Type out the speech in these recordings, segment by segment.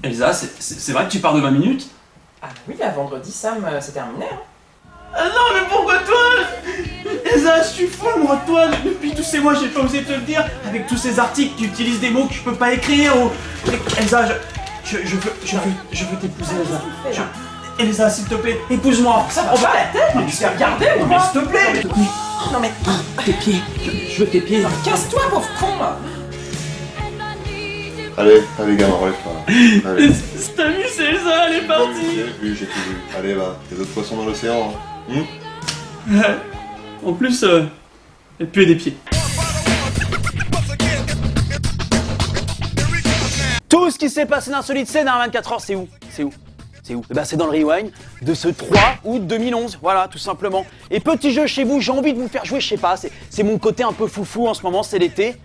Elsa, c'est vrai que tu pars de 20 minutes? Ah oui, à vendredi, Sam, c'est terminé. Hein. Ah non, mais pourquoi toi? Elsa, je suis folle, moi, toi. Depuis tous ces mois, j'ai pas osé te le dire. Avec tous ces articles, tu utilises des mots que je peux pas écrire. Ou... Elsa, je veux t'épouser, Elsa. Elsa, s'il te plaît, épouse-moi. Ça va pas la tête, mais tu t'es regardé, mais s'il te plaît. Non mais... Tes pieds, je veux tes pieds. Casse-toi, pauvre con. Allez, allez gamin, relève-toi. Allez. T'as vu, c'est Elsa, elle est partie. J'ai tout vu. Allez, va, il y a d'autres poissons dans l'océan. Hein. Ouais. En plus, elle puait des pieds. Tout ce qui s'est passé d'insolite ces dernières 24 heures, c'est où? C'est où? C'est où? Eh ben, c'est dans le rewind de ce 3 août 2011, voilà, tout simplement. Et petit jeu chez vous, j'ai envie de vous faire jouer, je sais pas, c'est mon côté un peu foufou en ce moment, c'est l'été.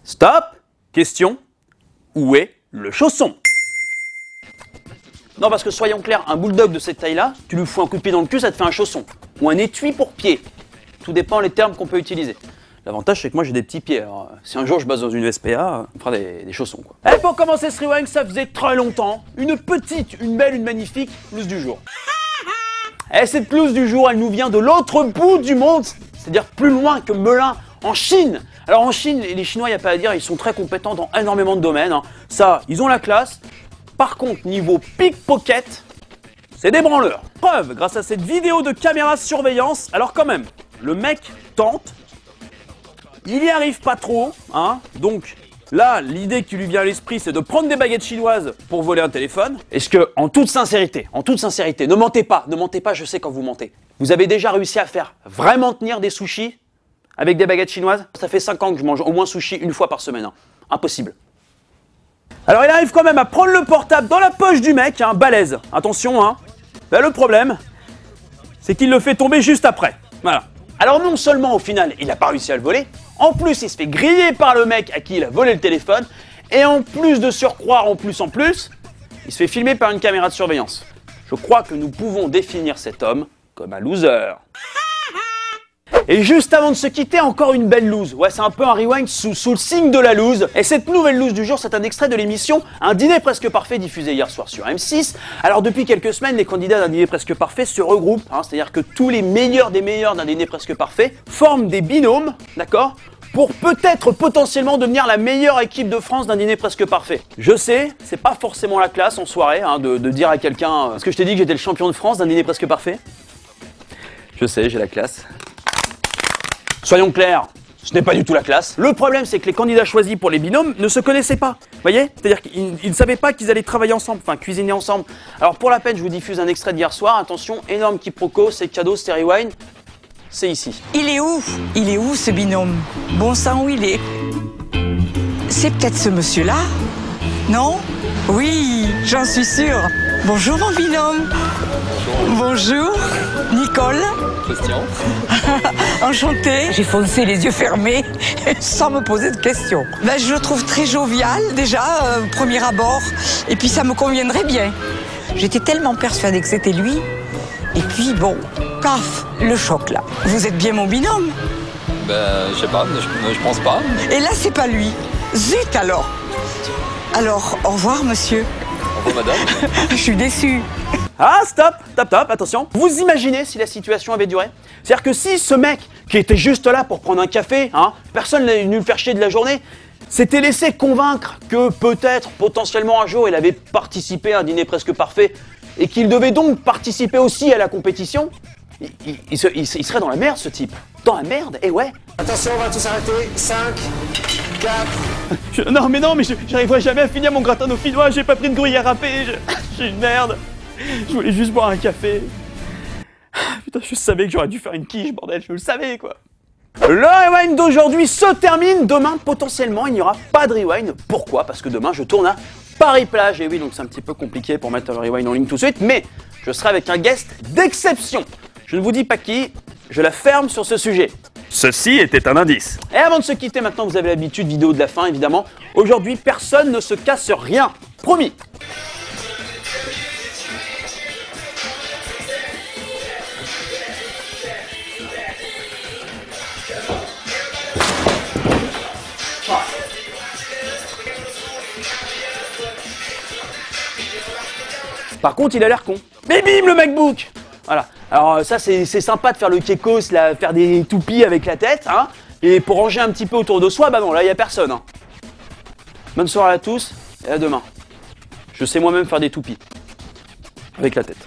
Stop! Question, où est le chausson? Non, parce que soyons clairs, un bulldog de cette taille-là, tu lui fous un coup de pied dans le cul, ça te fait un chausson. Ou un étui pour pied. Tout dépend des termes qu'on peut utiliser. L'avantage, c'est que moi, j'ai des petits pieds. Alors, si un jour je bosse dans une SPA, on fera des chaussons, quoi. Et pour commencer ce rewind, ça faisait très longtemps. Une petite, une belle, une magnifique loose du jour. Et cette loose du jour, elle nous vient de l'autre bout du monde. C'est-à-dire plus loin que Melun, en Chine. Alors en Chine, les Chinois, il n'y a pas à dire, ils sont très compétents dans énormément de domaines. Hein. Ça, ils ont la classe. Par contre, niveau pickpocket, c'est des branleurs. Preuve, grâce à cette vidéo de caméra surveillance, alors quand même, le mec tente, il y arrive pas trop, hein, donc là, l'idée qui lui vient à l'esprit, c'est de prendre des baguettes chinoises pour voler un téléphone. Est-ce que, en toute sincérité, ne mentez pas, je sais quand vous mentez. Vous avez déjà réussi à faire vraiment tenir des sushis avec des baguettes chinoises? Ça fait 5 ans que je mange au moins sushi une fois par semaine, hein. Impossible. Alors il arrive quand même à prendre le portable dans la poche du mec, hein, balèze. Attention, hein. Là, le problème, c'est qu'il le fait tomber juste après. Voilà. Alors non seulement au final, il n'a pas réussi à le voler, en plus il se fait griller par le mec à qui il a volé le téléphone, et en plus de surcroît, il se fait filmer par une caméra de surveillance. Je crois que nous pouvons définir cet homme comme un loser. Et juste avant de se quitter, encore une belle loose. Ouais, c'est un peu un rewind sous le signe de la loose. Et cette nouvelle loose du jour, c'est un extrait de l'émission Un dîner presque parfait diffusé hier soir sur M6. Alors depuis quelques semaines, les candidats d'un dîner presque parfait se regroupent. Hein, c'est-à-dire que tous les meilleurs des meilleurs d'un dîner presque parfait forment des binômes, d'accord, pour peut-être potentiellement devenir la meilleure équipe de France d'un dîner presque parfait. Je sais, c'est pas forcément la classe en soirée, hein, de dire à quelqu'un est-ce que je t'ai dit que j'étais le champion de France d'un dîner presque parfait? Je sais, j'ai la classe. Soyons clairs, ce n'est pas du tout la classe. Le problème, c'est que les candidats choisis pour les binômes ne se connaissaient pas. Vous voyez? C'est-à-dire qu'ils ne savaient pas qu'ils allaient travailler ensemble, enfin cuisiner ensemble. Alors pour la peine, je vous diffuse un extrait d'hier soir. Attention, énorme quiproquo, c'est cadeau, c'est rewind. C'est ici. Il est où? Il est où ce binôme? Bon sang, où il est? C'est peut-être ce monsieur-là? Non? Oui, j'en suis sûre. Bonjour mon binôme. Bonjour. Nicole. Christian. Enchantée. J'ai foncé les yeux fermés sans me poser de questions. Ben, je le trouve très jovial déjà, premier abord. Et puis ça me conviendrait bien. J'étais tellement persuadée que c'était lui. Et puis bon, paf, le choc là. Vous êtes bien mon binôme? Ben, je sais pas, je pense pas. Et là, c'est pas lui. Zut alors. Alors, au revoir monsieur. Au revoir madame. Je suis déçue. Ah, stop, attention. Vous imaginez si la situation avait duré? C'est-à-dire que si ce mec, qui était juste là pour prendre un café, hein, personne n'est venu le faire chier de la journée, s'était laissé convaincre que peut-être, potentiellement un jour, il avait participé à un dîner presque parfait et qu'il devait donc participer aussi à la compétition, il serait dans la merde, ce type. Dans la merde, et ouais. Attention, on va tous arrêter. 5, 4... Non, mais j'arriverai jamais à finir mon gratin dauphinois, j'ai pas pris de gruyère râpée, j'ai une merde. Je voulais juste boire un café. Putain, je savais que j'aurais dû faire une quiche, bordel, je le savais, quoi. Le rewind d'aujourd'hui se termine. Demain, potentiellement, il n'y aura pas de rewind. Pourquoi? Parce que demain, je tourne à Paris-Plage. Et oui, donc c'est un petit peu compliqué pour mettre le rewind en ligne tout de suite. Mais je serai avec un guest d'exception. Je ne vous dis pas qui, je la ferme sur ce sujet. Ceci était un indice. Et avant de se quitter, maintenant vous avez l'habitude, vidéo de la fin évidemment. Aujourd'hui, personne ne se casse rien. Promis. Par contre, il a l'air con. Mais bim, le MacBook! Voilà. Alors ça, c'est sympa de faire le kekos, là, faire des toupies avec la tête, hein. Et pour ranger un petit peu autour de soi, bah non, là, il n'y a personne. Hein. Bonne soirée à tous, et à demain. Je sais moi-même faire des toupies. Avec la tête.